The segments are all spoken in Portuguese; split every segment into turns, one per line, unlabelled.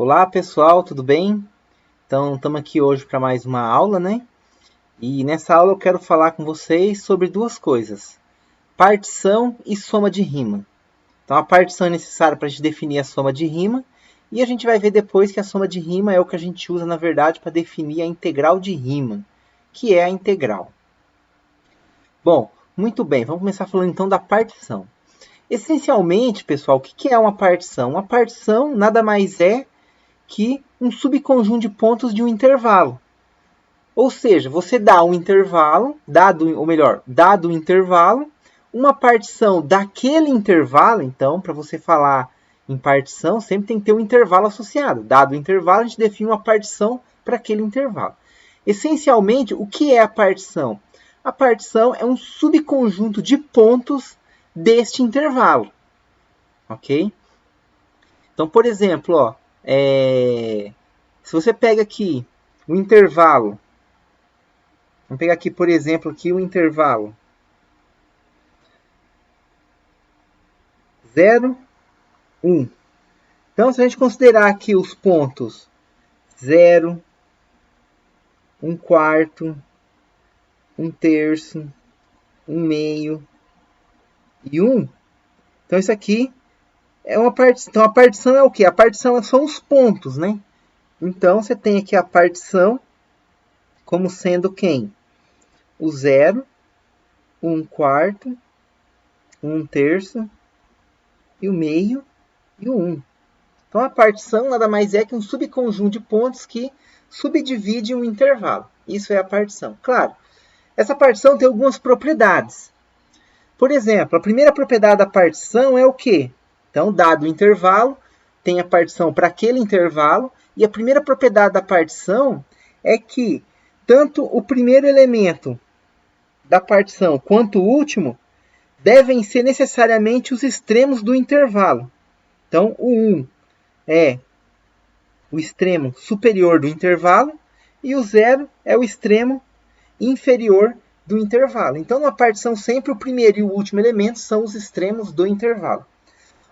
Olá pessoal, tudo bem? Então, estamos aqui hoje para mais uma aula, né? E nessa aula eu quero falar com vocês sobre duas coisas: partição e soma de rima. Então, a partição é necessária para a gente definir a soma de rima, e a gente vai ver depois que a soma de rima é o que a gente usa, na verdade, para definir a integral de rima, que é a integral. Bom, muito bem, vamos começar falando então da partição. Essencialmente, pessoal, o que é uma partição? Uma partição nada mais é que um subconjunto de pontos de um intervalo. Ou seja, você dá um intervalo, dado o intervalo, uma partição daquele intervalo. Então, para você falar em partição, sempre tem que ter um intervalo associado. Dado o intervalo, a gente define uma partição para aquele intervalo. Essencialmente, o que é a partição? A partição é um subconjunto de pontos deste intervalo. Ok? Então, por exemplo, ó, se você pega aqui o intervalo, vamos pegar aqui, por exemplo, aqui o intervalo 0, 1. Então, se a gente considerar aqui os pontos 0, 1 quarto, 1 terço, 1 meio e 1, então isso aqui é uma partição. Então, a partição é o quê? A partição são os pontos, né? Então, você tem aqui a partição como sendo quem? O 0, 1 quarto, 1 terço, e o meio e o 1. Então, a partição nada mais é que um subconjunto de pontos que subdivide um intervalo. Isso é a partição. Claro, essa partição tem algumas propriedades. Por exemplo, a primeira propriedade da partição é o quê? Então, dado o intervalo, tem a partição para aquele intervalo, e a primeira propriedade da partição é que tanto o primeiro elemento da partição quanto o último devem ser necessariamente os extremos do intervalo. Então, o 1 é o extremo superior do intervalo e o 0 é o extremo inferior do intervalo. Então, na partição, sempre o primeiro e o último elemento são os extremos do intervalo.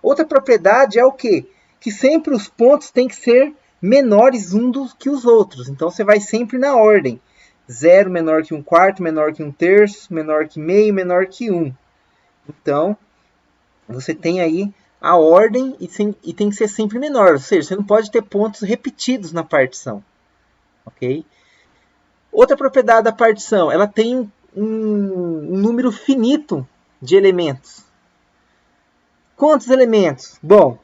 Outra propriedade é o quê? Que sempre os pontos têm que ser menores uns que os outros. Então, você vai sempre na ordem. 0 menor que 1 quarto, menor que 1 terço, menor que meio, menor que 1. Então, você tem aí a ordem e tem que ser sempre menor. Ou seja, você não pode ter pontos repetidos na partição. Ok? Outra propriedade da partição, ela tem um número finito de elementos. Quantos elementos? Bom,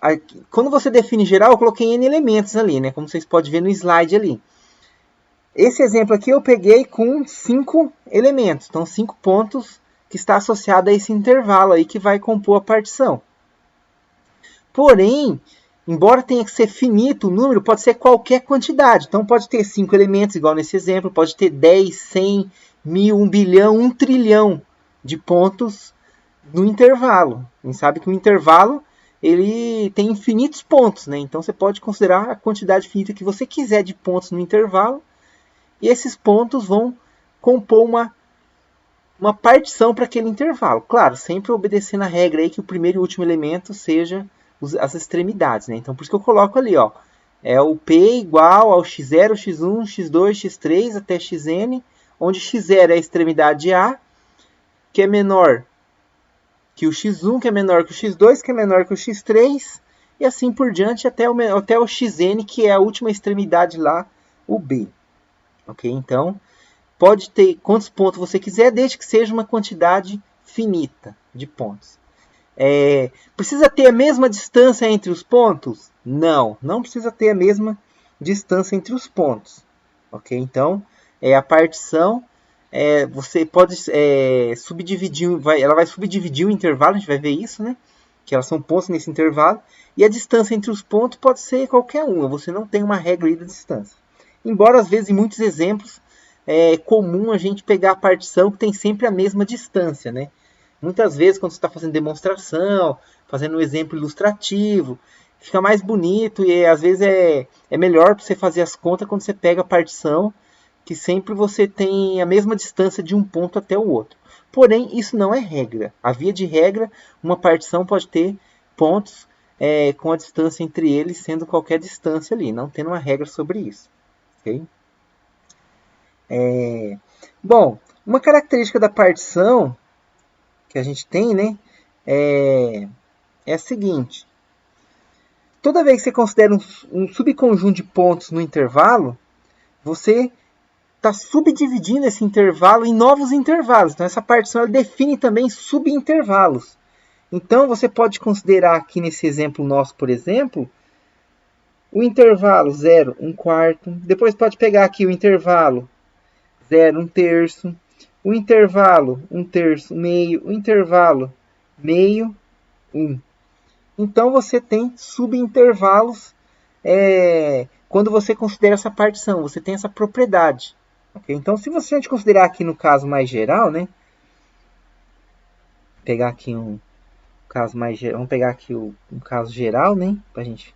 aqui, quando você define geral, eu coloquei N elementos ali, né? Como vocês podem ver no slide ali. Esse exemplo aqui eu peguei com 5 elementos. Então, 5 pontos que está associado a esse intervalo aí que vai compor a partição. Porém, embora tenha que ser finito, o número pode ser qualquer quantidade. Então, pode ter 5 elementos, igual nesse exemplo, pode ter 10, 100, 1000, 1 bilhão, 1 trilhão de pontos no intervalo. A gente sabe que o intervalo ele tem infinitos pontos, né? Então, você pode considerar a quantidade finita que você quiser de pontos no intervalo, e esses pontos vão compor uma partição para aquele intervalo. Claro, sempre obedecendo a regra aí que o primeiro e o último elemento seja as extremidades, né? Então, por isso que eu coloco ali, ó, é o P igual ao x0, x1, x2, x3 até xn, onde x0 é a extremidade A, que é menor que o x1, que é menor que o x2, que é menor que o x3, e assim por diante até o xn, que é a última extremidade lá, o B. Ok? Então, pode ter quantos pontos você quiser, desde que seja uma quantidade finita de pontos. Precisa ter a mesma distância entre os pontos? Não, não precisa ter a mesma distância entre os pontos. Ok? Então, a partição, você pode subdividir, ela vai subdividir o intervalo, a gente vai ver isso, né? Que elas são pontos nesse intervalo, e a distância entre os pontos pode ser qualquer uma, você não tem uma regra aí da distância. Embora, às vezes, em muitos exemplos, é comum a gente pegar a partição que tem sempre a mesma distância, né? Muitas vezes, quando você está fazendo demonstração, fazendo um exemplo ilustrativo, fica mais bonito e às vezes é melhor para você fazer as contas quando você pega a partição, que sempre você tem a mesma distância de um ponto até o outro. Porém, isso não é regra. A via de regra, uma partição pode ter pontos com a distância entre eles sendo qualquer distância ali, não tendo uma regra sobre isso. Okay? Bom, uma característica da partição que a gente tem, né, é a seguinte. Toda vez que você considera um subconjunto de pontos no intervalo, você está subdividindo esse intervalo em novos intervalos. Então, essa partição ela define também subintervalos. Então, você pode considerar aqui nesse exemplo nosso, por exemplo, o intervalo 0, 1/4. Depois pode pegar aqui o intervalo 0, 1/3. O intervalo 1/3, meio. O intervalo meio, 1. Então, você tem subintervalos quando você considera essa partição. Você tem essa propriedade. Okay? Então, se a gente considerar aqui no caso mais geral, né? Pegar aqui um caso mais geral. Vamos pegar aqui um caso geral, né? Para a gente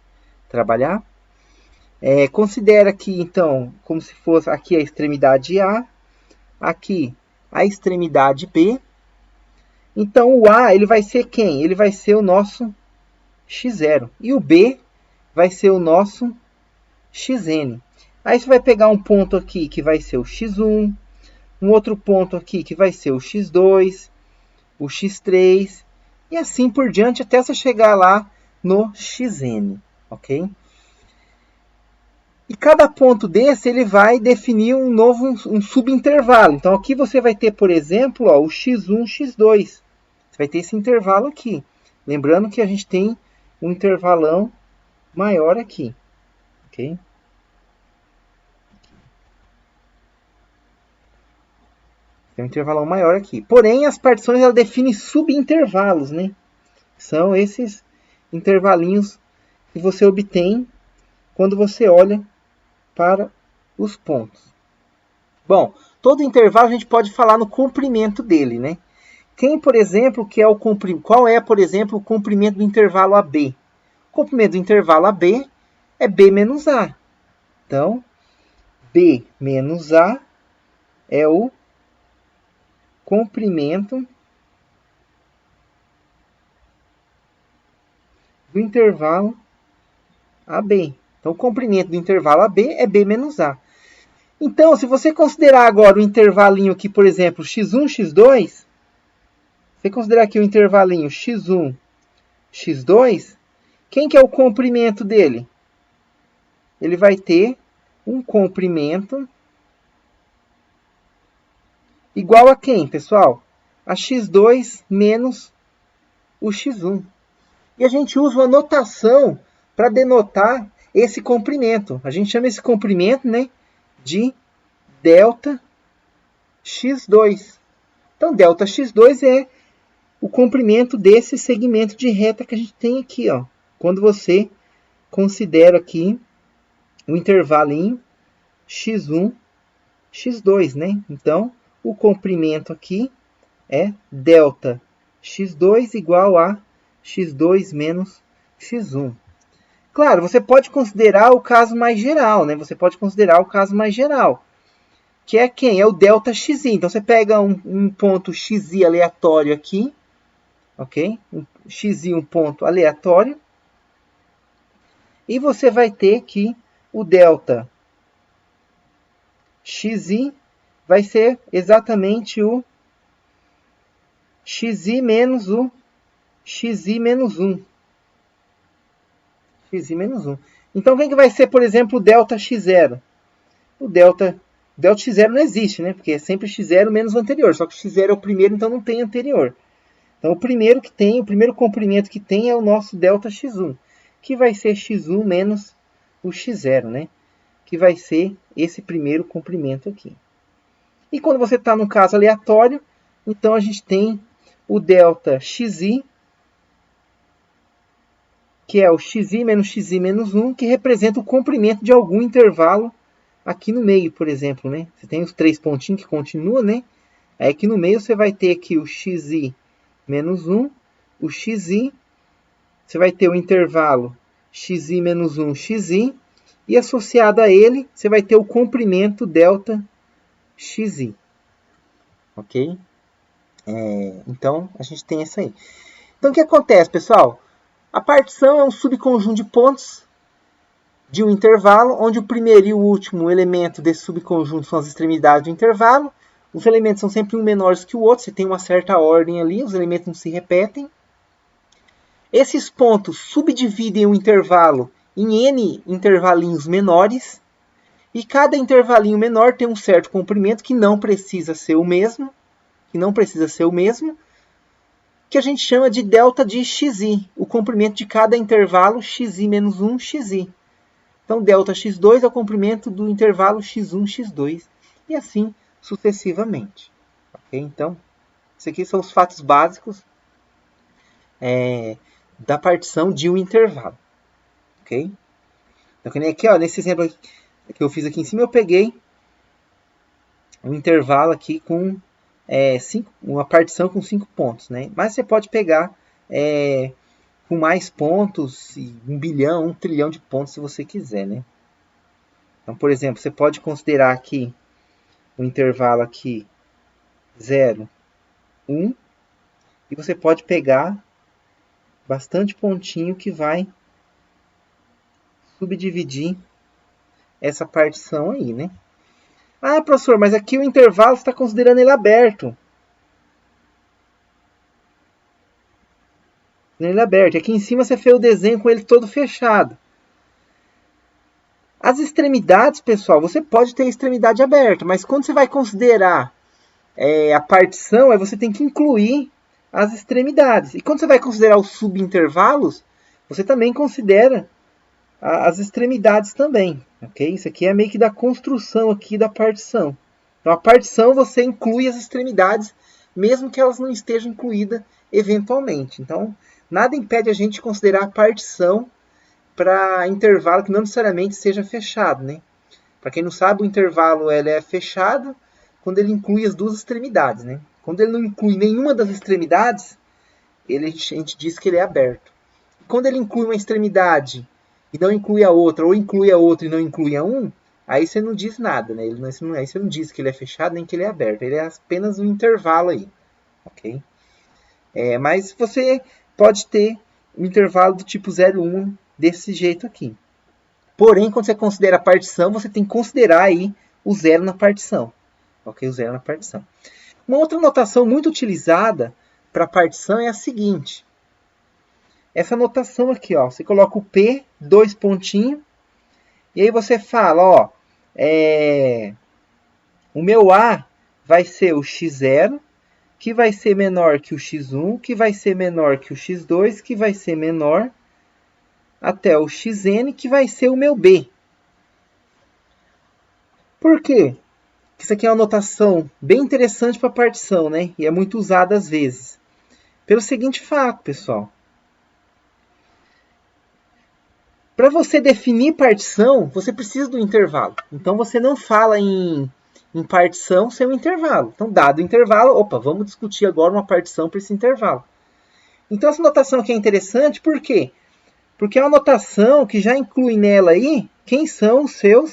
trabalhar. Considera aqui, então, como se fosse aqui a extremidade A. Aqui a extremidade B. Então, o A ele vai ser quem? Ele vai ser o nosso x0. E o B vai ser o nosso xn. Aí você vai pegar um ponto aqui que vai ser o x1, um outro ponto aqui que vai ser o x2, o x3, e assim por diante até você chegar lá no xn, ok? E cada ponto desse ele vai definir um subintervalo. Então aqui você vai ter, por exemplo, ó, o x1, x2. Você vai ter esse intervalo aqui. Lembrando que a gente tem um intervalão maior aqui, ok? Tem um intervalão maior aqui. Porém, as partições ela definem subintervalos, né? São esses intervalinhos que você obtém quando você olha para os pontos. Bom, todo intervalo a gente pode falar no comprimento dele, né? Quem, por exemplo, que é o comprimento? Qual é, por exemplo, o comprimento do intervalo AB? O comprimento do intervalo AB é B menos A. Então, B menos A é o comprimento do intervalo AB. Então, o comprimento do intervalo AB é B menos A. Então, se você considerar agora o intervalinho aqui, por exemplo, x1, x2, você considerar aqui o intervalinho x1, x2, quem que é o comprimento dele? Ele vai ter um comprimento igual a quem, pessoal? A x2 menos o x1. E a gente usa uma notação para denotar esse comprimento. A gente chama esse comprimento, né, de delta x2. Então, delta x2 é o comprimento desse segmento de reta que a gente tem aqui, ó. Quando você considera aqui o intervalinho x1, x2, né? Então, o comprimento aqui é delta x2 igual a x2 menos x1. Claro, você pode considerar o caso mais geral, né? Você pode considerar o caso mais geral, que é quem? É o delta xi. Então, você pega um ponto xi aleatório aqui, ok? Um xi, um ponto aleatório, e você vai ter que o delta xi vai ser exatamente o xi menos o xi menos 1. Xi menos 1. Então, quem que vai ser, por exemplo, o delta x0? O delta x0 não existe, né? Porque é sempre x0 menos o anterior. Só que x0 é o primeiro, então não tem anterior. Então, o primeiro comprimento que tem é o nosso delta x1, que vai ser x1 menos o x0, né? Que vai ser esse primeiro comprimento aqui. E quando você está no caso aleatório, então a gente tem o delta xi, que é o xi menos 1, que representa o comprimento de algum intervalo aqui no meio, por exemplo, né? Você tem os três pontinhos que continuam, né? Aí aqui no meio você vai ter aqui o xi menos 1, o xi, você vai ter o intervalo xi menos 1, xi, e associado a ele, você vai ter o comprimento delta xi. Ok? Então, a gente tem isso aí. Então, o que acontece, pessoal? A partição é um subconjunto de pontos de um intervalo, onde o primeiro e o último elemento desse subconjunto são as extremidades do intervalo. Os elementos são sempre um menores que o outro, você tem uma certa ordem ali, os elementos não se repetem. Esses pontos subdividem o intervalo em N intervalinhos menores, e cada intervalinho menor tem um certo comprimento que não precisa ser o mesmo, que a gente chama de delta de xi, o comprimento de cada intervalo xi menos 1, xi. Então, ΔX2 é o comprimento do intervalo x1, x2, e assim sucessivamente. Okay? Então, esses aqui são os fatos básicos da partição de um intervalo. Okay? Então, que nem aqui, ó, nesse exemplo que eu fiz aqui em cima, eu peguei um intervalo aqui com uma partição com 5 pontos. Né? Mas você pode pegar com mais pontos, 1 bilhão, 1 trilhão de pontos, se você quiser, né? Então, por exemplo, você pode considerar aqui o intervalo aqui 0, 1, e você pode pegar bastante pontinho que vai subdividir essa partição aí, né? Ah, professor, mas aqui o intervalo você está considerando ele aberto. Ele é aberto. Aqui em cima você fez o desenho com ele todo fechado. As extremidades, pessoal, você pode ter a extremidade aberta, mas quando você vai considerar a partição, aí você tem que incluir as extremidades. E quando você vai considerar os subintervalos, você também considera as extremidades também. Okay? Isso aqui é meio que da construção aqui da partição. Então, a partição você inclui as extremidades, mesmo que elas não estejam incluídas eventualmente. Então, nada impede a gente considerar a partição para intervalo que não necessariamente seja fechado, né? Para quem não sabe, o intervalo ele é fechado quando ele inclui as duas extremidades, né? Quando ele não inclui nenhuma das extremidades, a gente diz que ele é aberto. Quando ele inclui uma extremidade e não inclui a outra, ou inclui a outra e não inclui a um, aí você não diz nada, né? Aí você não diz que ele é fechado nem que ele é aberto. Ele é apenas um intervalo aí, ok? Mas você pode ter um intervalo do tipo 0, 1 desse jeito aqui. Porém, quando você considera a partição, você tem que considerar aí o zero na partição. Ok? O zero na partição. Uma outra notação muito utilizada para partição é a seguinte. Essa notação aqui, ó, você coloca o P, 2 pontinhos, e aí você fala, ó, o meu A vai ser o x0, que vai ser menor que o x1, que vai ser menor que o x2, que vai ser menor até o xn, que vai ser o meu B. Por quê? Isso aqui é uma notação bem interessante para partição, né? E é muito usada às vezes. Pelo seguinte fato, pessoal. Para você definir partição, você precisa do intervalo. Então, você não fala em partição sem um intervalo. Então, dado o intervalo, opa, vamos discutir agora uma partição para esse intervalo. Então, essa notação aqui é interessante, por quê? Porque é uma notação que já inclui nela aí quem são o seu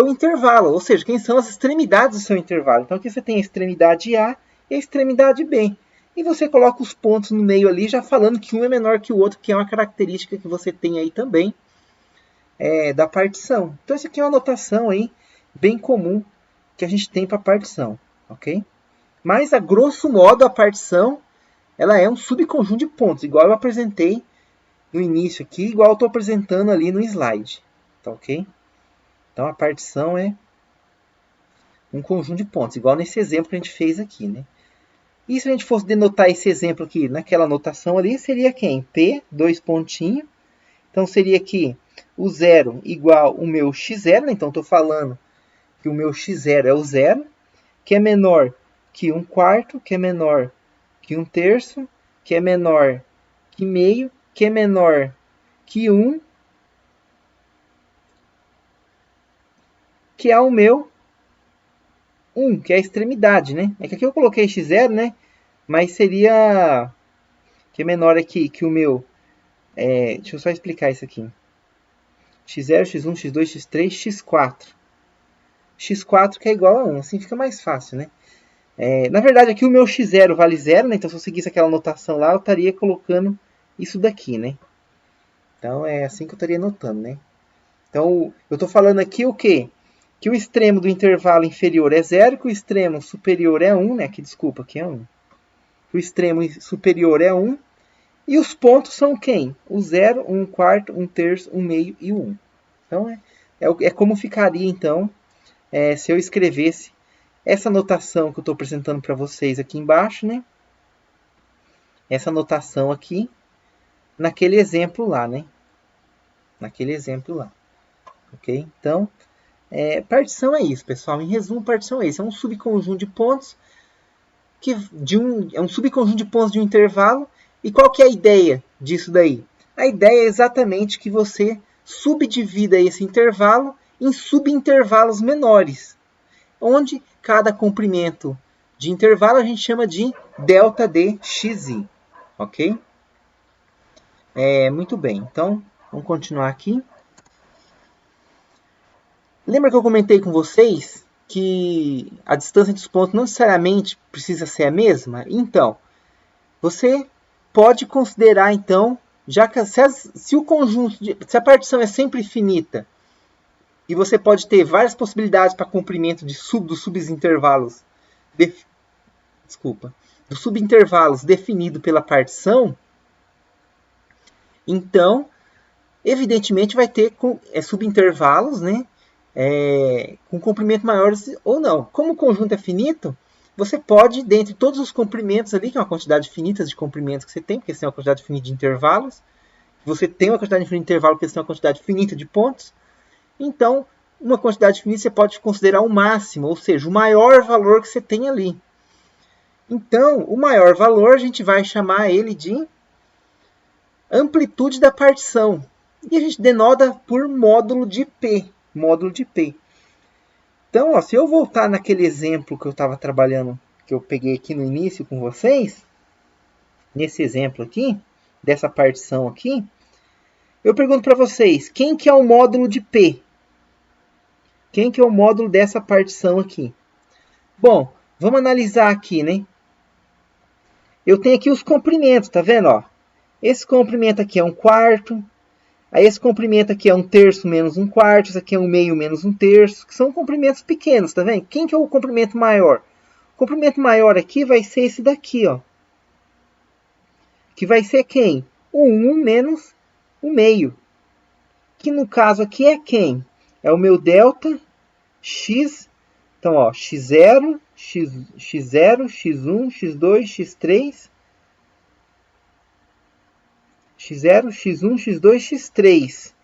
intervalo, ou seja, quem são as extremidades do seu intervalo. Então, aqui você tem a extremidade A e a extremidade B. E você coloca os pontos no meio ali, já falando que um é menor que o outro, que é uma característica que você tem aí também da partição. Então, isso aqui é uma notação aí bem comum que a gente tem para partição, ok? Mas, a grosso modo, a partição ela é um subconjunto de pontos, igual eu apresentei no início aqui, igual eu estou apresentando ali no slide. Tá ok? Então, a partição é um conjunto de pontos, igual nesse exemplo que a gente fez aqui, né? E se a gente fosse denotar esse exemplo aqui, naquela notação ali, seria quem? P, 2 pontinhos. Então, seria aqui o 0 igual o meu x0, né? Então, estou falando que o meu x0 é o 0, que é menor que 1/4, que é menor que 1/3, que é menor que meio, que é menor que 1, que é o meu 1, que é a extremidade, né? É que aqui eu coloquei x0, né? Mas seria que é menor aqui que o meu... deixa eu só explicar isso aqui. x0, x1, x2, x3, x4. x4 que é igual a 1, assim fica mais fácil, né? Na verdade, aqui o meu x0 vale 0, né? Então, se eu seguisse aquela notação lá, eu estaria colocando isso daqui, né? Então é assim que eu estaria notando, né? Então eu estou falando aqui o quê? Que o extremo do intervalo inferior é 0, que o extremo superior é 1, né? Desculpa, aqui é 1. O extremo superior é 1. E os pontos são quem? O 0, 1 quarto, 1 terço, 1 meio e o 1. Então é como ficaria então se eu escrevesse essa notação que eu estou apresentando para vocês aqui embaixo, né? Essa notação aqui naquele exemplo lá, né? Naquele exemplo lá. Ok? Então, partição é isso, pessoal. Em resumo, partição é isso. É um subconjunto de pontos é um subconjunto de pontos de um intervalo. E qual que é a ideia disso daí? A ideia é exatamente que você subdivida esse intervalo em subintervalos menores, onde cada comprimento de intervalo a gente chama de delta de xi, ok? Muito bem, então vamos continuar aqui. Lembra que eu comentei com vocês que a distância entre os pontos não necessariamente precisa ser a mesma? Então, você pode considerar, então, já que se o conjunto, se a partição é sempre finita, e você pode ter várias possibilidades para comprimento dos subintervalos, dos subintervalos definido pela partição, então, evidentemente, vai ter subintervalos, né? Com comprimento maiores ou não. Como o conjunto é finito, você pode, dentre todos os comprimentos ali, que é uma quantidade finita de comprimentos que você tem, porque você tem uma quantidade finita de intervalos, você tem uma quantidade finita de intervalos, porque você tem uma quantidade finita de pontos, então, uma quantidade finita você pode considerar o máximo, ou seja, o maior valor que você tem ali. Então, o maior valor a gente vai chamar ele de amplitude da partição. E a gente denota por módulo de P. Módulo de P. Então, ó, se eu voltar naquele exemplo que eu estava trabalhando, que eu peguei aqui no início com vocês, nesse exemplo aqui, dessa partição aqui, eu pergunto para vocês, quem que é o módulo de P? Quem que é o módulo dessa partição aqui? Bom, vamos analisar aqui, né? Eu tenho aqui os comprimentos, tá vendo? Ó? Esse comprimento aqui é 1 quarto, aí esse comprimento aqui é 1 terço menos 1 quarto, esse aqui é 1 meio menos 1 terço, que são comprimentos pequenos, tá vendo? Quem que é o comprimento maior? O comprimento maior aqui vai ser esse daqui, ó. Que vai ser quem? O 1 menos o meio. Que no caso aqui é quem? É o meu delta x. Então, ó, x0, x0, x1, x2, x3, x0, x1, x2, x3,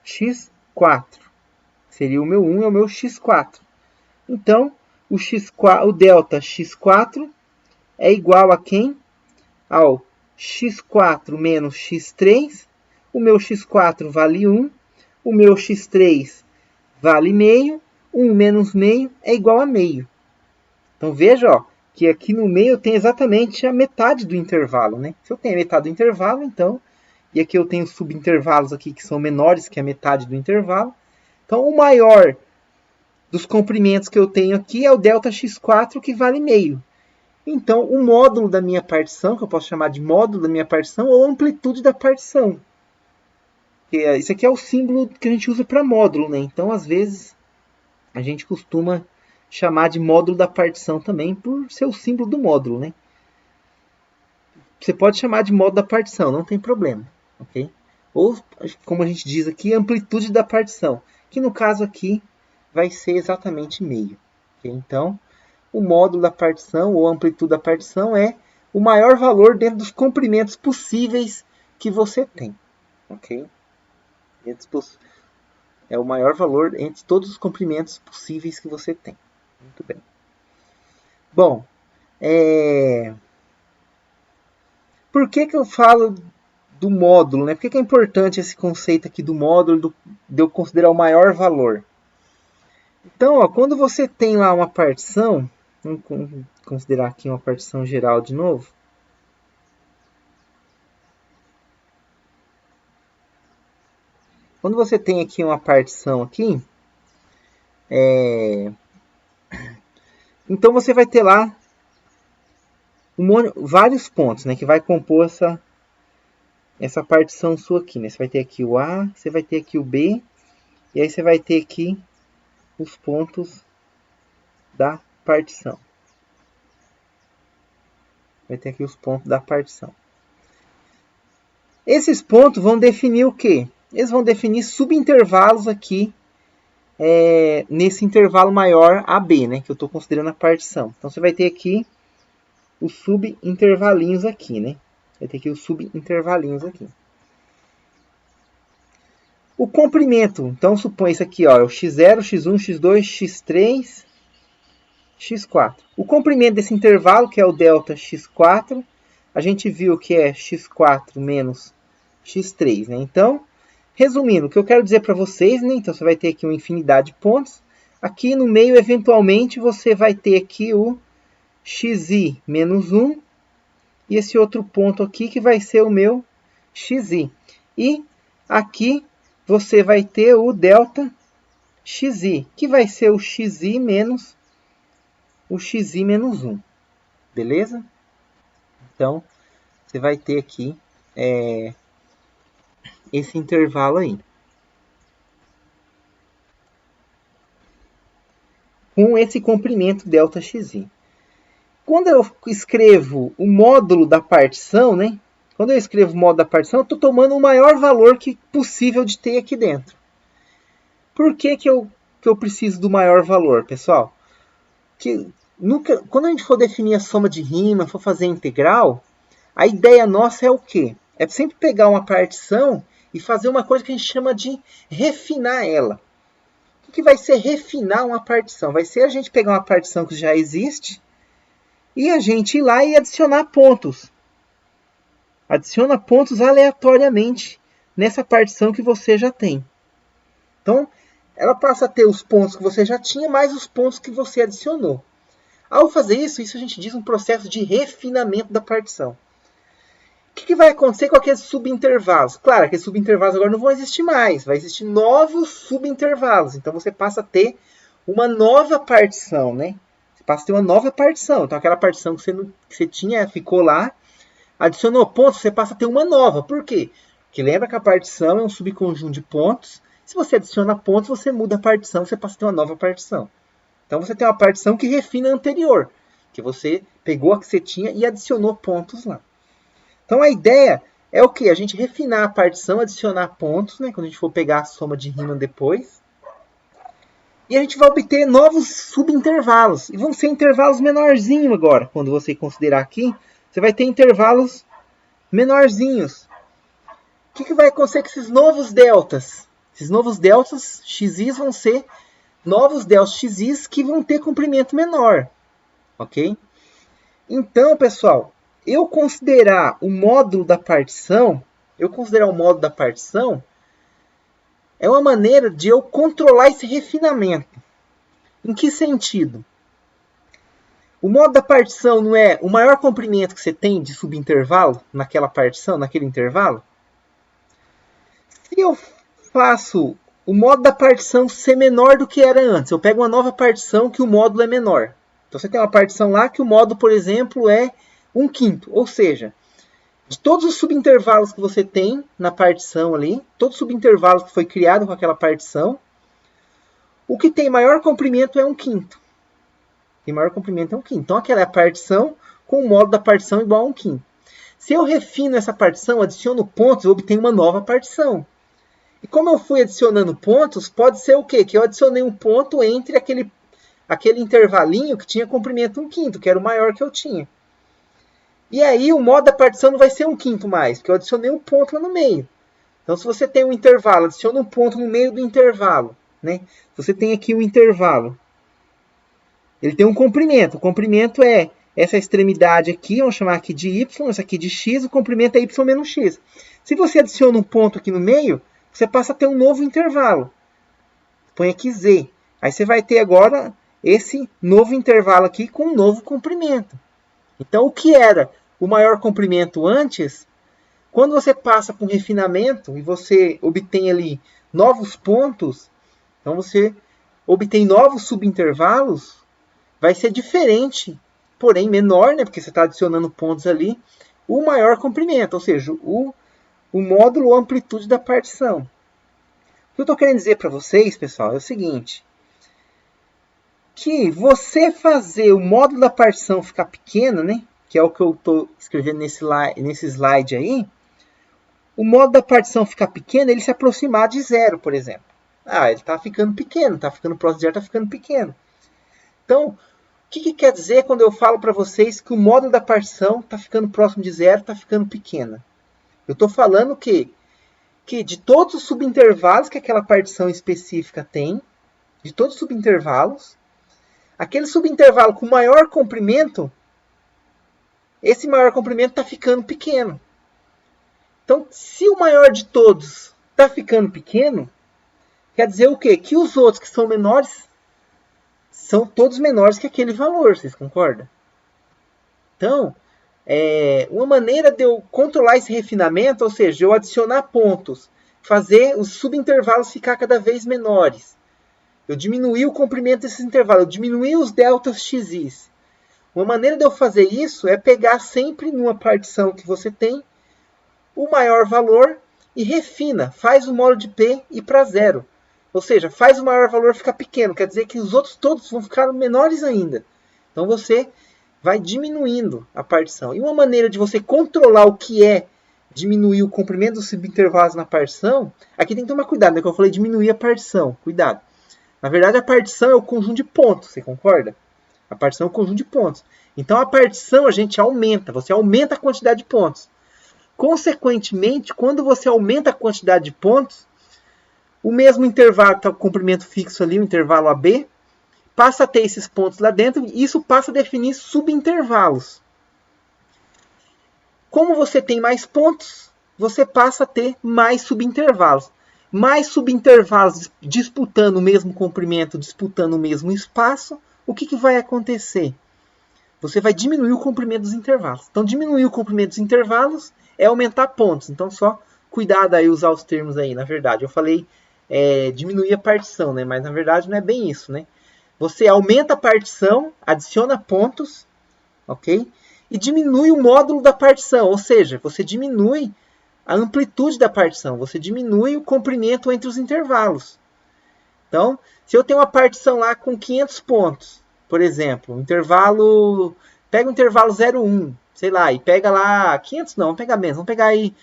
x4. Seria o meu 1 e o meu x4. Então, o delta x4 é igual a quem? Ao x4 menos x3. O meu x4 vale 1. O meu x3 vale meio. 1 menos meio é igual a meio. Então, veja, ó, que aqui no meio eu tenho exatamente a metade do intervalo, né? Se eu tenho a metade do intervalo, então... E aqui eu tenho subintervalos aqui que são menores que a metade do intervalo. Então, o maior dos comprimentos que eu tenho aqui é o delta x4, que vale meio. Então, o módulo da minha partição, que eu posso chamar de módulo da minha partição, ou amplitude da partição. Isso aqui é o símbolo que a gente usa para módulo, né? Então, às vezes, a gente costuma chamar de módulo da partição também, por ser o símbolo do módulo, né? Você pode chamar de módulo da partição, não tem problema, ok? Ou, como a gente diz aqui, amplitude da partição, que no caso aqui vai ser exatamente meio. Okay? Então, o módulo da partição, ou amplitude da partição, é o maior valor dentro dos comprimentos possíveis que você tem. Ok? É o maior valor entre todos os comprimentos possíveis que você tem. Muito bem. Bom, por que eu falo do módulo? Né? Por que é importante esse conceito aqui do módulo, de eu considerar o maior valor? Então, ó, quando você tem lá uma partição, vamos considerar aqui uma partição geral de novo. Quando você tem aqui uma partição aqui, então você vai ter lá vários pontos, né, que vai compor essa partição sua aqui, né? Você vai ter aqui o A, você vai ter aqui o B, e aí você vai ter aqui os pontos da partição. Vai ter aqui os pontos da partição. Esses pontos vão definir o quê? Eles vão definir subintervalos aqui, nesse intervalo maior AB, né? Que eu estou considerando a partição. Então, você vai ter aqui os subintervalinhos aqui, né? Vai ter aqui os subintervalinhos aqui. O comprimento, então supõe isso aqui, ó, é o x0, x1, x2, x3, x4. O comprimento desse intervalo, que é o delta x4, a gente viu que é x4 menos x3, né? Então, resumindo, o que eu quero dizer para vocês, né? Então, você vai ter aqui uma infinidade de pontos. Aqui no meio, eventualmente, você vai ter aqui o xi menos 1 e esse outro ponto aqui que vai ser o meu xi. E aqui você vai ter o delta xi, que vai ser o xi menos o xi menos 1. Beleza? Então, você vai ter aqui esse intervalo aí. Com esse comprimento ΔXi. Quando eu escrevo o módulo da partição, né? Quando eu escrevo o módulo da partição, eu estou tomando o maior valor possível de ter aqui dentro. Por que eu preciso do maior valor, pessoal? Quando a gente for definir a soma de Riemann, for fazer a integral, a ideia nossa é o quê? É sempre pegar uma partição e fazer uma coisa que a gente chama de refinar ela. O que vai ser refinar uma partição? Vai ser a gente pegar uma partição que já existe e a gente ir lá e adicionar pontos. Adiciona pontos aleatoriamente nessa partição que você já tem. Então, ela passa a ter os pontos que você já tinha, mais os pontos que você adicionou. Ao fazer isso a gente diz um processo de refinamento da partição. O que vai acontecer com aqueles subintervalos? Claro, aqueles subintervalos agora não vão existir mais. Vai existir novos subintervalos. Então, você passa a ter uma nova partição, né? Você passa a ter uma nova partição. Então, aquela partição que você tinha, ficou lá, adicionou pontos, você passa a ter uma nova. Por quê? Porque lembra que a partição é um subconjunto de pontos. Se você adiciona pontos, você muda a partição, você passa a ter uma nova partição. Então, você tem uma partição que refina a anterior, que você pegou a que você tinha e adicionou pontos lá. Então, a ideia é o quê? A gente refinar a partição, adicionar pontos, né? Quando a gente for pegar a soma de Riemann depois. E a gente vai obter novos subintervalos. E vão ser intervalos menorzinhos agora. Quando você considerar aqui, você vai ter intervalos menorzinhos. O que vai acontecer com esses novos deltas? Esses novos deltas xis vão ser novos deltas xis que vão ter comprimento menor. Ok? Então, pessoal, eu considerar o módulo da partição é uma maneira de eu controlar esse refinamento. Em que sentido? O módulo da partição não é o maior comprimento que você tem de subintervalo naquela partição, naquele intervalo? Se eu faço o módulo da partição ser menor do que era antes, eu pego uma nova partição que o módulo é menor. Então, você tem uma partição lá que o módulo, por exemplo, é 1/5. Ou seja, de todos os subintervalos que você tem na partição ali, todos os subintervalos que foi criado com aquela partição, o que tem maior comprimento é 1/5. Tem maior comprimento é 1/5. Então, aquela é a partição com o módulo da partição igual a 1/5. Se eu refino essa partição, adiciono pontos, eu obtenho uma nova partição. E como eu fui adicionando pontos, pode ser o quê? Que eu adicionei um ponto entre aquele intervalinho que tinha comprimento 1/5, que era o maior que eu tinha. E aí o módulo da partição não vai ser 1/5 mais, porque eu adicionei um ponto lá no meio. Então, se você tem um intervalo, adiciona um ponto no meio do intervalo. Né? Você tem aqui um intervalo. Ele tem um comprimento. O comprimento é essa extremidade aqui, vamos chamar aqui de y, essa aqui de x, o comprimento é y menos x. Se você adiciona um ponto aqui no meio, você passa a ter um novo intervalo. Põe aqui z. Aí você vai ter agora esse novo intervalo aqui com um novo comprimento. Então, o que era o maior comprimento antes, quando você passa por um refinamento e você obtém ali novos pontos, então você obtém novos subintervalos, vai ser diferente, porém menor, né, porque você está adicionando pontos ali, o maior comprimento, ou seja, o o módulo ou amplitude da partição. O que eu estou querendo dizer para vocês, pessoal, é o seguinte. Que você fazer o módulo da partição ficar pequeno, né? Que é o que eu estou escrevendo nesse slide aí. O módulo da partição ficar pequeno, ele se aproximar de zero, por exemplo. Ah, ele está ficando pequeno, está ficando próximo de zero, está ficando pequeno. Então, o que quer dizer quando eu falo para vocês que o módulo da partição está ficando próximo de zero, está ficando pequena? Eu estou falando que de todos os subintervalos que aquela partição específica tem, de todos os subintervalos, aquele subintervalo com maior comprimento, esse maior comprimento está ficando pequeno. Então, se o maior de todos está ficando pequeno, quer dizer o quê? Que os outros que são menores, são todos menores que aquele valor, vocês concordam? Então, uma maneira de eu controlar esse refinamento, ou seja, eu adicionar pontos, fazer os subintervalos ficar cada vez menores, eu diminuir o comprimento desses intervalos, eu diminuir os deltas xis. Uma maneira de eu fazer isso é pegar sempre numa partição que você tem o maior valor e refina, faz o módulo de P ir para zero. Ou seja, faz o maior valor ficar pequeno, quer dizer que os outros todos vão ficar menores ainda. Então você vai diminuindo a partição. E uma maneira de você controlar o que é diminuir o comprimento dos subintervalos na partição, aqui tem que tomar cuidado, né? Que eu falei diminuir a partição, cuidado. Na verdade, a partição é o conjunto de pontos, você concorda? A partição é o conjunto de pontos. Então, a partição a gente aumenta, você aumenta a quantidade de pontos. Consequentemente, quando você aumenta a quantidade de pontos, o mesmo intervalo que está o comprimento fixo ali, o intervalo AB, passa a ter esses pontos lá dentro e isso passa a definir subintervalos. Como você tem mais pontos, você passa a ter mais subintervalos. Mais subintervalos disputando o mesmo comprimento, disputando o mesmo espaço, o que vai acontecer? Você vai diminuir o comprimento dos intervalos. Então, diminuir o comprimento dos intervalos é aumentar pontos. Então, só cuidado aí usar os termos aí, na verdade. Eu falei diminuir a partição, né? Mas, na verdade, não é bem isso, né? Você aumenta a partição, adiciona pontos, ok? E diminui o módulo da partição, ou seja, você diminui a amplitude da partição, você diminui o comprimento entre os intervalos. Então, se eu tenho uma partição lá com 500 pontos, por exemplo, pega o intervalo 0,1, sei lá, e pega lá 500 não, vamos pegar menos, vamos pegar aí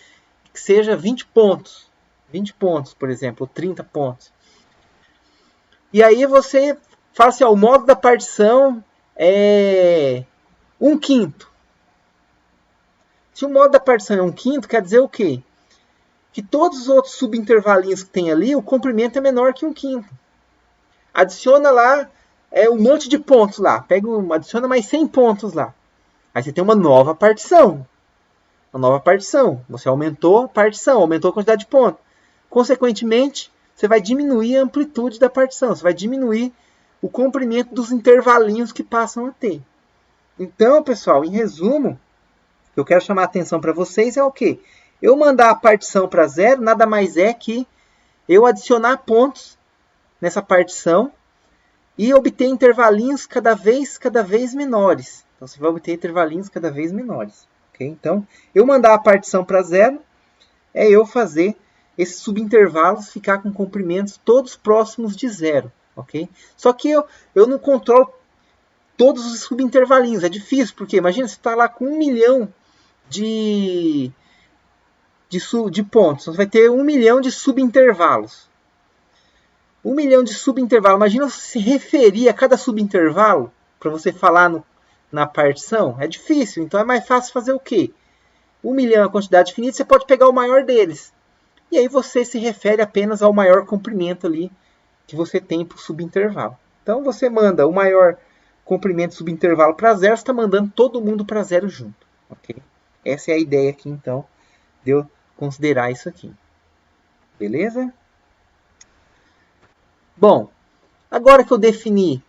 que seja 20 pontos, por exemplo, ou 30 pontos. E aí você fala assim, ó, o módulo da partição é 1/5. Se o módulo da partição é 1/5, quer dizer o quê? Que todos os outros subintervalinhos que tem ali, o comprimento é menor que 1/5. Adiciona lá um monte de pontos lá. Adiciona mais 100 pontos lá. Aí você tem uma nova partição. Uma nova partição. Você aumentou a partição, aumentou a quantidade de pontos. Consequentemente, você vai diminuir a amplitude da partição. Você vai diminuir o comprimento dos intervalinhos que passam a ter. Então, pessoal, em resumo, o que eu quero chamar a atenção para vocês é o quê? Eu mandar a partição para zero nada mais é que eu adicionar pontos nessa partição e obter intervalinhos cada vez menores. Então, você vai obter intervalinhos cada vez menores. Okay? Então, eu mandar a partição para zero é eu fazer esses subintervalos ficar com comprimentos todos próximos de zero. Okay? Só que eu não controlo todos os subintervalinhos. É difícil, porque imagina, você está lá com 1 milhão de pontos. Você vai ter 1 milhão de subintervalos. 1 milhão de subintervalos. Imagina você se referir a cada subintervalo para você falar na partição. É difícil, então é mais fácil fazer o quê? 1 milhão é a quantidade finita, você pode pegar o maior deles. E aí você se refere apenas ao maior comprimento ali que você tem para o subintervalo. Então você manda o maior comprimento subintervalo para zero, você está mandando todo mundo para zero junto. Okay? Essa é a ideia aqui, então, de eu considerar isso aqui. Beleza? Bom, agora que eu defini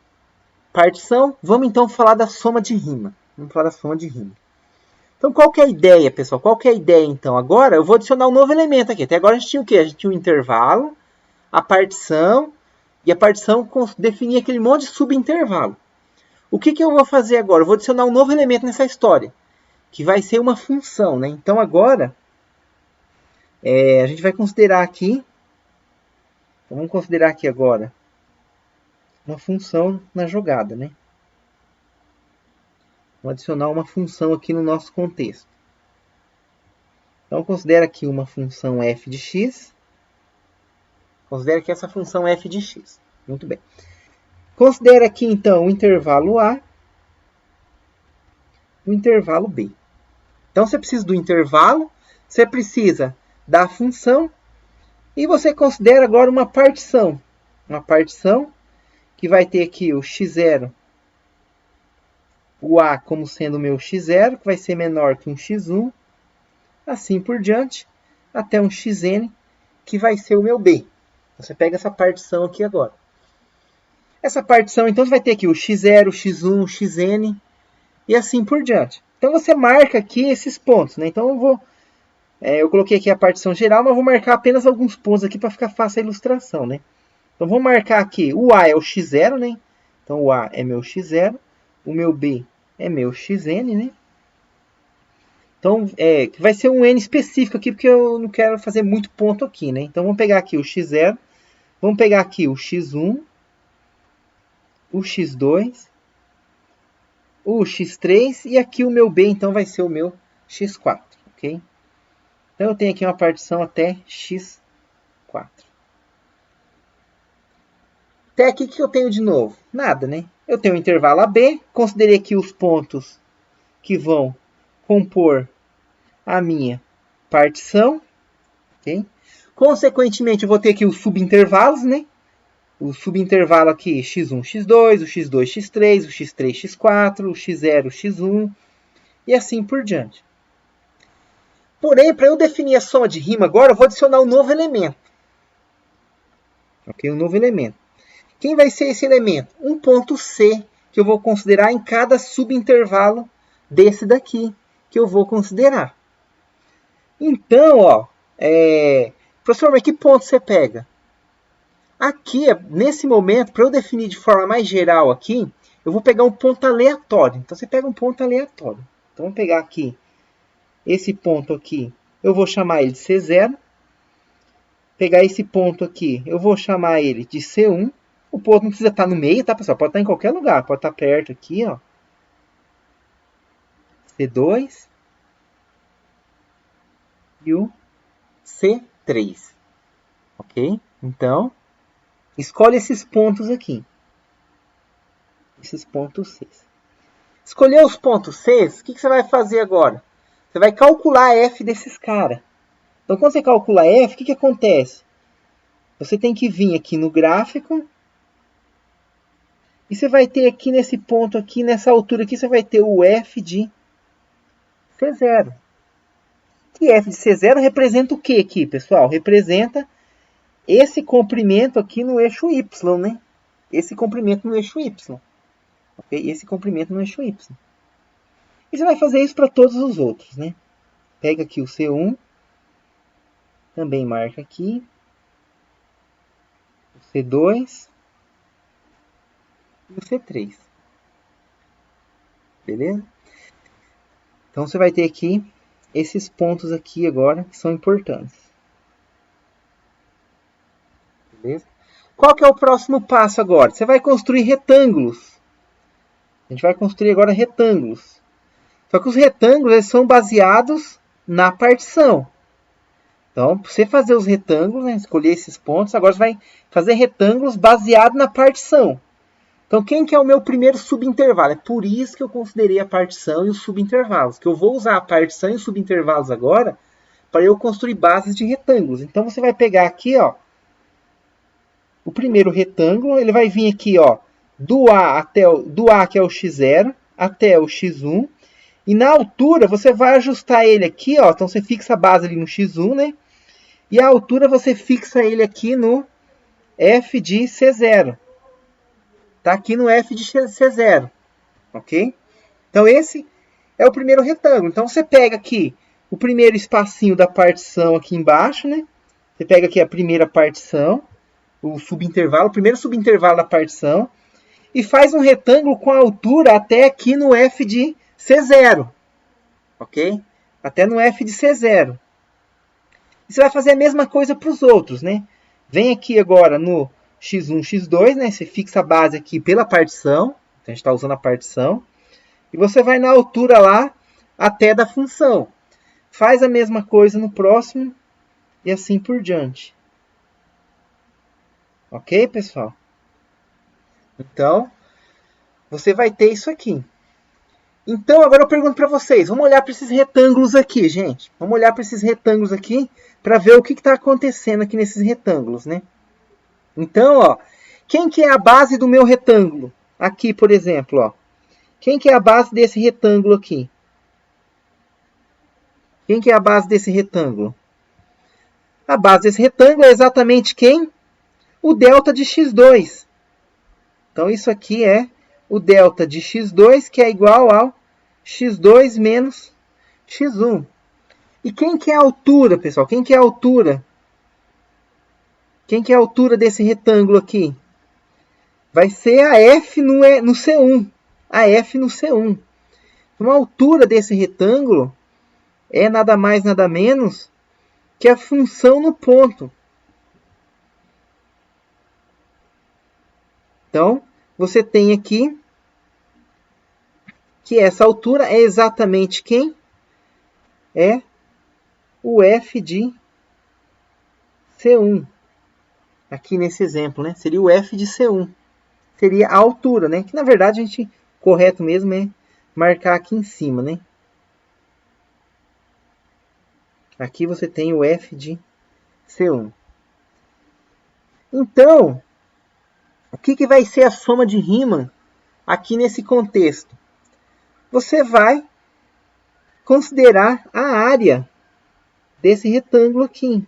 partição, vamos então falar da soma de rima. Vamos falar da soma de rima. Então, qual que é a ideia, pessoal? Qual que é a ideia, então? Agora, eu vou adicionar um novo elemento aqui. Até agora a gente tinha o quê? A gente tinha um intervalo, a partição, e a partição definia aquele monte de subintervalo. O que eu vou fazer agora? Eu vou adicionar um novo elemento nessa história, que vai ser uma função, né? Então, agora, A gente vai considerar aqui, vamos considerar aqui agora, uma função na jogada, né? Vamos adicionar uma função aqui no nosso contexto. Então, considera aqui uma função f de x. Considera que essa função é f de x. Muito bem. Considera aqui, então, o intervalo A e o intervalo B. Então, você precisa do intervalo, você precisa da função, e você considera agora uma partição. Uma partição que vai ter aqui o x0, o A como sendo o meu x0, que vai ser menor que um x1, assim por diante, até um xn, que vai ser o meu B. Você pega essa partição aqui agora. Essa partição, então, você vai ter aqui o x0, o x1, o xn, e assim por diante. Então, você marca aqui esses pontos, né? Então, eu coloquei aqui a partição geral, mas vou marcar apenas alguns pontos aqui para ficar fácil a ilustração, né? Então, vou marcar aqui, o A é o x0, né? Então, o A é meu x0, o meu B é meu xn, né? Então, vai ser um n específico aqui, porque eu não quero fazer muito ponto aqui, né? Então, vamos pegar aqui o x0, vamos pegar aqui o x1, o x2, o x3, e aqui o meu b, então, vai ser o meu x4, ok? Então, eu tenho aqui uma partição até x4. Até aqui, o que eu tenho de novo? Nada, né? Eu tenho o intervalo AB, considerei aqui os pontos que vão compor a minha partição, ok? Consequentemente, eu vou ter aqui os subintervalos, né? O subintervalo aqui, x1, x2, o x2, x3, o x3, x4, o x0, x1, e assim por diante. Porém, para eu definir a soma de rima agora, eu vou adicionar um novo elemento. Ok? Um novo elemento. Quem vai ser esse elemento? Um ponto C, que eu vou considerar em cada subintervalo desse daqui, que eu vou considerar. Então, professor, mas que ponto você pega? Aqui, nesse momento, para eu definir de forma mais geral aqui, eu vou pegar um ponto aleatório. Então, você pega um ponto aleatório. Então, vamos pegar aqui, esse ponto aqui, eu vou chamar ele de C0. Pegar esse ponto aqui, eu vou chamar ele de C1. O ponto não precisa estar no meio, tá, pessoal? Pode estar em qualquer lugar. Pode estar perto aqui, ó. C2 e o C3. Ok? Então, escolhe esses pontos aqui. Esses pontos C. Escolher os pontos C, o que você vai fazer agora? Você vai calcular a F desses caras. Então, quando você calcula F, o que acontece? Você tem que vir aqui no gráfico. E você vai ter aqui nesse ponto aqui, nessa altura aqui, você vai ter o F de C0. E F de C0 representa o que aqui, pessoal? Representa esse comprimento aqui no eixo Y, né? Esse comprimento no eixo Y. Okay? Esse comprimento no eixo Y. E você vai fazer isso para todos os outros, né? Pega aqui o C1. Também marca aqui. O C2. E o C3. Beleza? Então, você vai ter aqui esses pontos aqui agora que são importantes. Beleza? Qual que é o próximo passo agora? Você vai construir retângulos. A gente vai construir agora retângulos. Só que os retângulos eles são baseados na partição. Então, para você fazer os retângulos, né, escolher esses pontos, agora você vai fazer retângulos baseados na partição. Então, quem que é o meu primeiro subintervalo? É por isso que eu considerei a partição e os subintervalos. Que eu vou usar a partição e os subintervalos agora para eu construir bases de retângulos. Então, você vai pegar aqui, ó, o primeiro retângulo, ele vai vir aqui, ó, do A que é o x0 até o x1. E na altura você vai ajustar ele aqui, ó. Então você fixa a base ali no x1, né? E a altura você fixa ele aqui no f de c0. Tá aqui no f de c0, ok? Então esse é o primeiro retângulo. Então você pega aqui o primeiro espacinho da partição aqui embaixo, né? Você pega aqui a primeira partição, o subintervalo, o primeiro subintervalo da partição, e faz um retângulo com a altura até aqui no f de C0. Ok? Até no f de C0. E você vai fazer a mesma coisa para os outros, né? Vem aqui agora no x1, x2, né? Você fixa a base aqui pela partição. Então, a gente está usando a partição. E você vai na altura lá até da função. Faz a mesma coisa no próximo e assim por diante. Ok, pessoal? Então, você vai ter isso aqui. Então, agora eu pergunto para vocês. Vamos olhar para esses retângulos aqui, gente. Vamos olhar para esses retângulos aqui para ver o que está acontecendo aqui nesses retângulos, né? Então, ó, quem que é a base do meu retângulo? Aqui, por exemplo, ó. Quem que é a base desse retângulo aqui? Quem que é a base desse retângulo? A base desse retângulo é exatamente quem? O delta de x2. Então, isso aqui é o delta de x2, que é igual ao x2 menos x1. E quem que é a altura, pessoal? Quem que é a altura? Quem que é a altura desse retângulo aqui? Vai ser a f no C1. A f no C1. Então, a altura desse retângulo é nada mais, nada menos que a função no ponto. Então, você tem aqui que essa altura é exatamente quem? É o f de C1. Aqui nesse exemplo, né? Seria o f de C1. Seria a altura, né? Que na verdade a gente, correto mesmo é marcar aqui em cima, né? Aqui você tem o f de C1. Então, o que vai ser a soma de Riemann aqui nesse contexto? Você vai considerar a área desse retângulo aqui.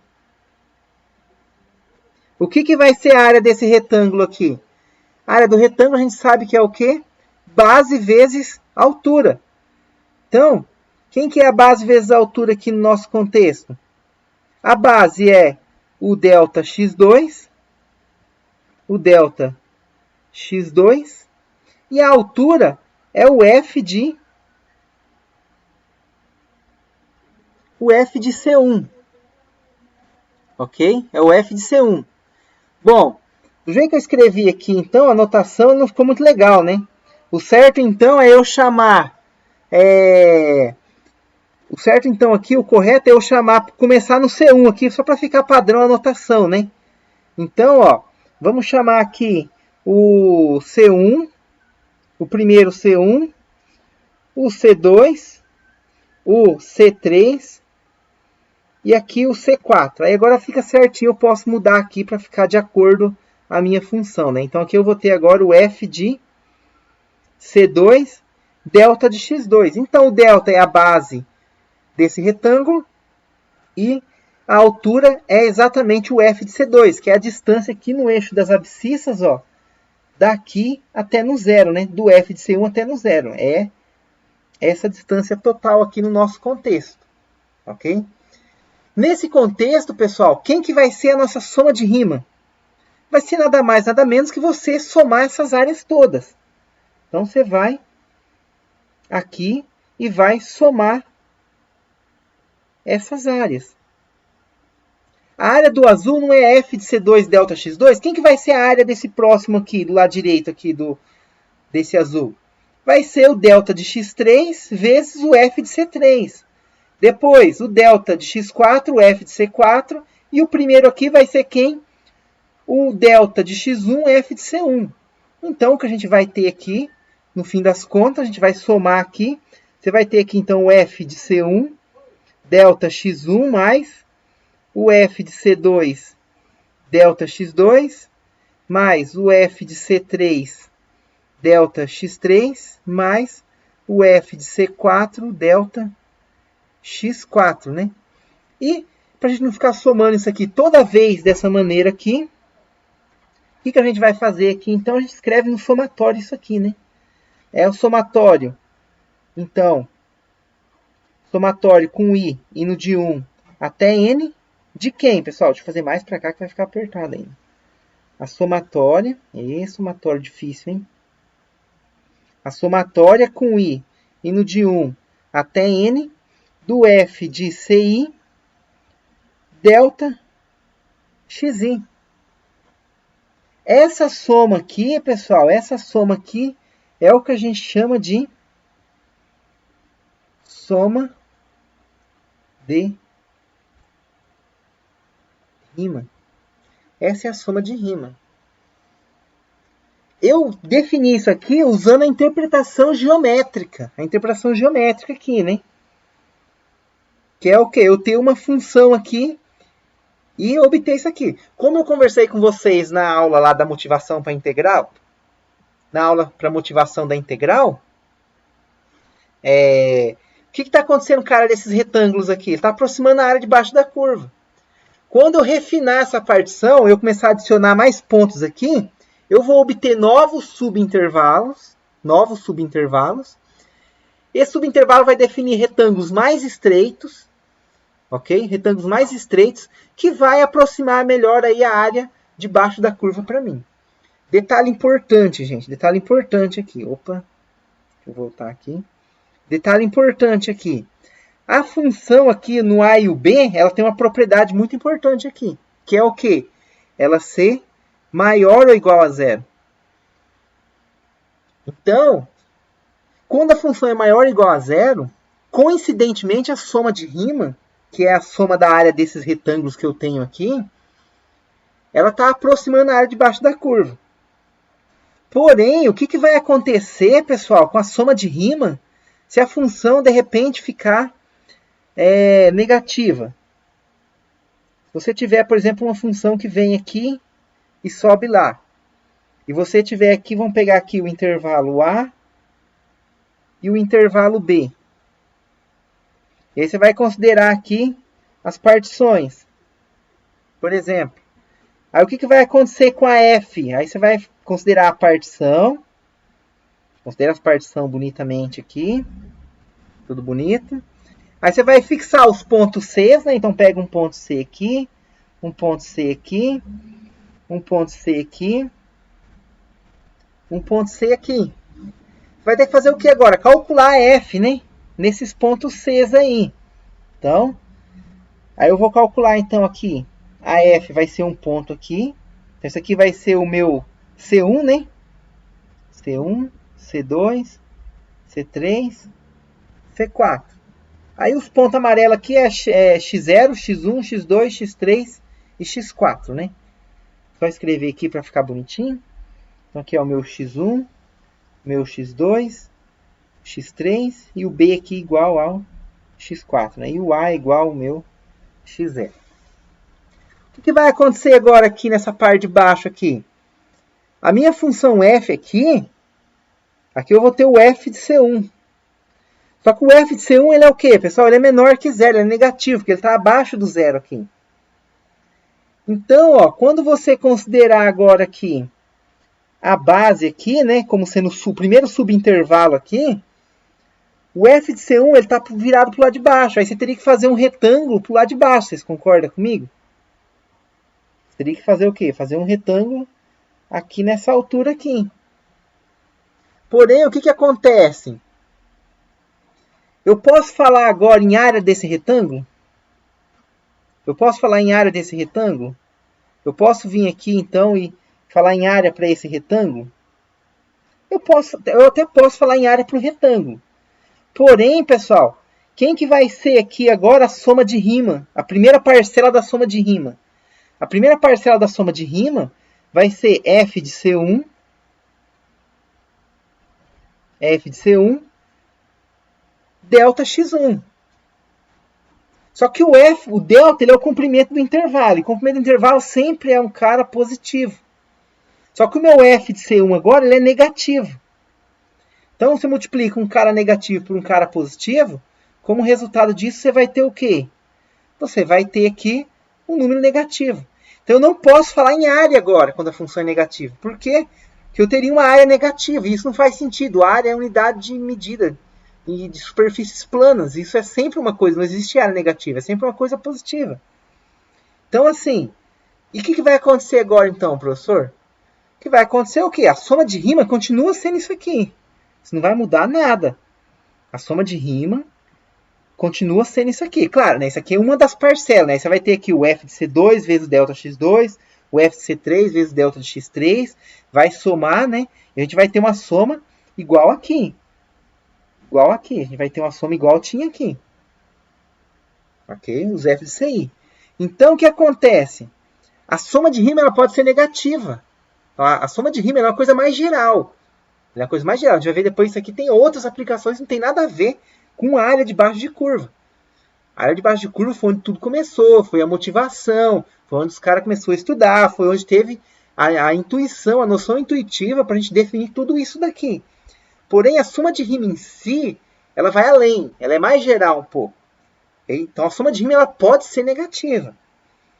O que vai ser a área desse retângulo aqui? A área do retângulo a gente sabe que é o quê? Base vezes altura. Então, quem que é a base vezes a altura aqui no nosso contexto? A base é o delta x2, o delta x2, e a altura é o f de C1. Ok? É o f de C1. Bom, do jeito que eu escrevi aqui, então, a notação não ficou muito legal, né? O certo, então, é eu chamar... O certo, então, aqui, o correto é eu chamar... Começar no C1 aqui, só para ficar padrão a notação, né? Então, ó, vamos chamar aqui o C1, o primeiro C1, o C2, o C3 e aqui o C4. Aí agora fica certinho, eu posso mudar aqui para ficar de acordo a minha função, né? Então aqui eu vou ter agora o f de C2, delta de x2. Então o delta é a base desse retângulo e a altura é exatamente o f de C2, que é a distância aqui no eixo das abscissas, ó, daqui até no zero, né? Do f de C1 até no zero. É essa distância total aqui no nosso contexto, ok? Nesse contexto, pessoal, quem que vai ser a nossa soma de Riemann? Vai ser nada mais, nada menos que você somar essas áreas todas. Então, você vai aqui e vai somar essas áreas. A área do azul não é f de C2 delta x2? Quem que vai ser a área desse próximo aqui, do lado direito aqui desse azul? Vai ser o delta de x3 vezes o f de C3. Depois, o delta de x4, o f de C4. E o primeiro aqui vai ser quem? O delta de x1, f de C1. Então, o que a gente vai ter aqui, no fim das contas, a gente vai somar aqui. Você vai ter aqui, então, o f de C1, delta x1, mais o f de C2, delta x2, mais o f de C3, delta x3, mais o f de C4, delta x4, né? E, para a gente não ficar somando isso aqui toda vez dessa maneira aqui, o que a gente vai fazer aqui? Então, a gente escreve no somatório isso aqui, né? É o somatório. Então, somatório com i indo de 1 até n. De quem, pessoal? Deixa eu fazer mais para cá que vai ficar apertado ainda. A somatória. Somatório difícil, hein? A somatória com i indo de 1 até n do f de ci delta xi. Essa soma aqui, pessoal, essa soma aqui é o que a gente chama de soma de rima. Essa é a soma de rima. Eu defini isso aqui usando a interpretação geométrica. A interpretação geométrica aqui, né? Que é o quê? Eu tenho uma função aqui e obter isso aqui. Como eu conversei com vocês na aula lá da motivação para integral, na aula para motivação da integral, o que está acontecendo com a área desses retângulos aqui? Está aproximando a área debaixo da curva. Quando eu refinar essa partição, eu começar a adicionar mais pontos aqui, eu vou obter novos subintervalos. Esse subintervalo vai definir retângulos mais estreitos, ok? Retângulos mais estreitos, que vai aproximar melhor aí a área debaixo da curva para mim. Detalhe importante, gente. Detalhe importante aqui. Opa, deixa eu voltar aqui. Detalhe importante aqui. A função aqui no A e o B, ela tem uma propriedade muito importante aqui. Que é o quê? Ela ser maior ou igual a zero. Então, quando a função é maior ou igual a zero, coincidentemente a soma de rima, que é a soma da área desses retângulos que eu tenho aqui, ela está aproximando a área debaixo da curva. Porém, o que vai acontecer, pessoal, com a soma de rima, se a função, de repente, ficar negativa? Se você tiver, por exemplo, uma função que vem aqui e sobe lá, e você tiver aqui, vamos pegar aqui o intervalo A e o intervalo B. E aí você vai considerar aqui as partições. Por exemplo, aí o que vai acontecer com a F? Aí você vai considerar a partição. Considera a partição bonitamente aqui. Tudo bonito. Aí você vai fixar os pontos C, né? Então pega um ponto C aqui, um ponto C aqui, um ponto C aqui, um ponto C aqui. Vai ter que fazer o que agora? Calcular a F, né? Nesses pontos C aí. Então, aí eu vou calcular então aqui. A F vai ser um ponto aqui. Então, esse aqui vai ser o meu C1, né? C1, C2, C3, C4. Aí os pontos amarelos aqui é X0, X1, X2, X3 e X4, né? Só escrever aqui para ficar bonitinho. Então aqui é o meu X1, meu X2, X3 e o B aqui igual ao X4, né? E o A igual ao meu X0. O que vai acontecer agora aqui nessa parte de baixo aqui? A minha função f aqui eu vou ter o f de C1. Só que o f de C1 ele é o quê, pessoal? Ele é menor que zero, ele é negativo, porque ele está abaixo do zero aqui. Então, ó, quando você considerar agora aqui a base aqui, né, como sendo o primeiro subintervalo aqui, o f de C1 está virado para o lado de baixo. Aí você teria que fazer um retângulo para o lado de baixo. Vocês concordam comigo? Você teria que fazer o quê? Fazer um retângulo aqui nessa altura aqui. Porém, o que acontece? Eu posso falar agora em área desse retângulo? Eu posso falar em área desse retângulo? Eu posso vir aqui, então, e falar em área para esse retângulo? Eu até posso falar em área para o retângulo. Porém, pessoal, quem que vai ser aqui agora a soma de rima? A primeira parcela da soma de rima. A primeira parcela da soma de rima vai ser f de C1. F de C1 delta x1. Só que o delta ele é o comprimento do intervalo. E o comprimento do intervalo sempre é um cara positivo. Só que o meu f de C1 agora ele é negativo. Então, você multiplica um cara negativo por um cara positivo, como resultado disso, você vai ter o quê? Você vai ter aqui um número negativo. Então, eu não posso falar em área agora, quando a função é negativa. Por quê? Porque eu teria uma área negativa, e isso não faz sentido. A área é a unidade de medida e de superfícies planas. Isso é sempre uma coisa, não existe área negativa, é sempre uma coisa positiva. Então, assim, e o que vai acontecer agora, então, professor? O que vai acontecer é o quê? A soma de rima continua sendo isso aqui. Isso não vai mudar nada. A soma de rima continua sendo isso aqui. Claro, né? Isso aqui é uma das parcelas, né? Você vai ter aqui o f de c2 vezes o delta x2, o f de c3 vezes o delta de x3, vai somar, né? E a gente vai ter uma soma igual aqui. Igual aqui. A gente vai ter uma soma igual tinha aqui. Ok? Os f de ci. Então, o que acontece? A soma de rima ela pode ser negativa. A soma de rima é uma coisa mais geral. É uma coisa mais geral. A gente vai ver depois isso aqui tem outras aplicações que não tem nada a ver com a área de baixo de curva. A área de baixo de curva foi onde tudo começou, foi a motivação, foi onde os caras começaram a estudar, foi onde teve a intuição, a noção intuitiva para a gente definir tudo isso daqui. Porém, a soma de rima em si, ela vai além, ela é mais geral um pouco. Okay? Então, a soma de rima ela pode ser negativa.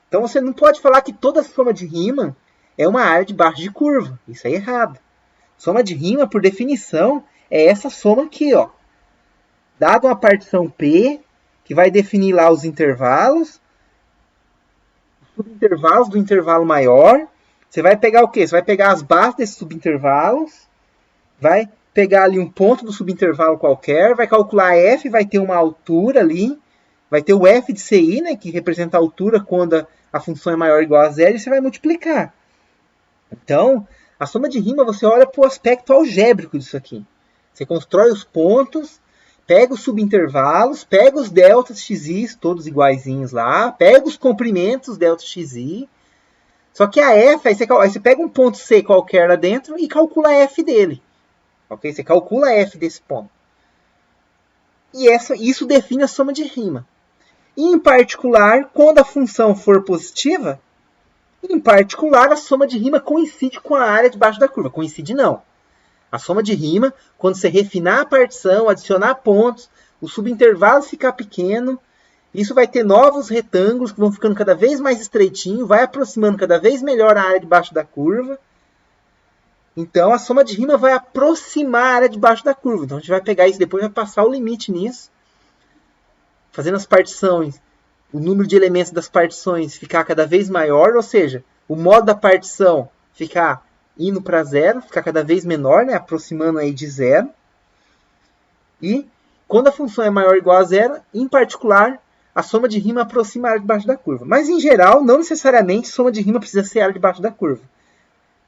Então, você não pode falar que toda soma de rima é uma área de baixo de curva. Isso é errado. Soma de rima, por definição, é essa soma aqui, ó. Dado uma partição P, que vai definir lá os intervalos, os subintervalos do intervalo maior. Você vai pegar o quê? Você vai pegar as bases desses subintervalos, vai pegar ali um ponto do subintervalo qualquer, vai calcular f, vai ter uma altura ali, vai ter o f de ci, né, que representa a altura quando a função é maior ou igual a zero, e você vai multiplicar. Então, a soma de rima, você olha para o aspecto algébrico disso aqui. Você constrói os pontos, pega os subintervalos, pega os deltas xi, todos iguaizinhos lá, pega os comprimentos delta xi, só que a f, aí você pega um ponto C qualquer lá dentro e calcula a f dele. Okay? Você calcula a f desse ponto. E isso define a soma de rima. E, em particular, quando a função for positiva, em particular, a soma de rima coincide com a área debaixo da curva. Coincide não. A soma de rima, quando você refinar a partição, adicionar pontos, o subintervalo ficar pequeno, isso vai ter novos retângulos que vão ficando cada vez mais estreitinho, vai aproximando cada vez melhor a área debaixo da curva. Então, a soma de rima vai aproximar a área debaixo da curva. Então, a gente vai pegar isso depois e vai passar o limite nisso. Fazendo as partições, o número de elementos das partições ficar cada vez maior, ou seja, o modo da partição ficar indo para zero, ficar cada vez menor, né, aproximando aí de zero. E quando a função é maior ou igual a zero, em particular, a soma de rima aproxima a área debaixo da curva. Mas, em geral, não necessariamente soma de rima precisa ser a área debaixo da curva.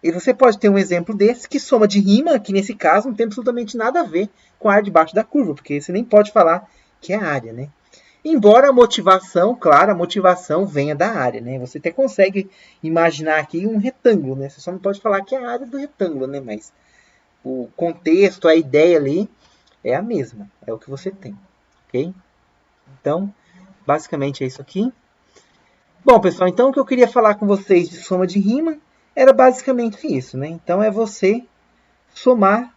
E você pode ter um exemplo desse, que soma de rima, que nesse caso não tem absolutamente nada a ver com a área debaixo da curva, porque você nem pode falar que é a área, né? Embora a motivação, claro, a motivação venha da área, né? Você até consegue imaginar aqui um retângulo, né? Você só não pode falar que é a área do retângulo, né? Mas o contexto, a ideia ali é a mesma, é o que você tem, ok? Então, basicamente é isso aqui. Bom, pessoal, então o que eu queria falar com vocês de soma de rima era basicamente isso, né? Então é você somar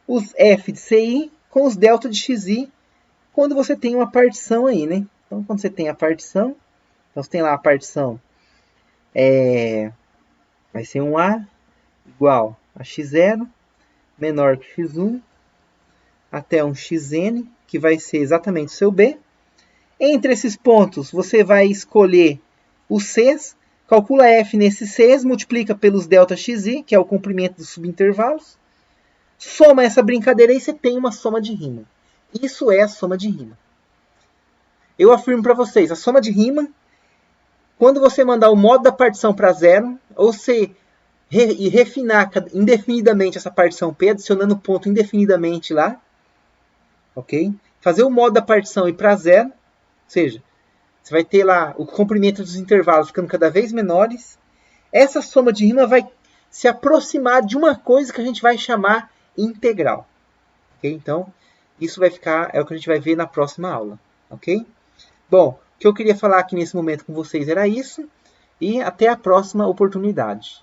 os f de ci com os delta de xi quando você tem uma partição aí, né? Então, quando você tem a partição, então você tem lá a partição, vai ser um A igual a x0 menor que x1 até um xn, que vai ser exatamente o seu B. Entre esses pontos, você vai escolher os Cs, calcula f nesses Cs, multiplica pelos delta xi, que é o comprimento dos subintervalos, soma essa brincadeira e você tem uma soma de rima. Isso é a soma de rima. Eu afirmo para vocês, a soma de rima, quando você mandar o modo da partição para zero, ou se refinar indefinidamente essa partição P, adicionando ponto indefinidamente lá, ok? Fazer o modo da partição ir para zero, ou seja, você vai ter lá o comprimento dos intervalos ficando cada vez menores. Essa soma de rima vai se aproximar de uma coisa que a gente vai chamar integral. Ok? Então, isso vai ficar, é o que a gente vai ver na próxima aula. Ok? Bom, o que eu queria falar aqui nesse momento com vocês era isso. E até a próxima oportunidade.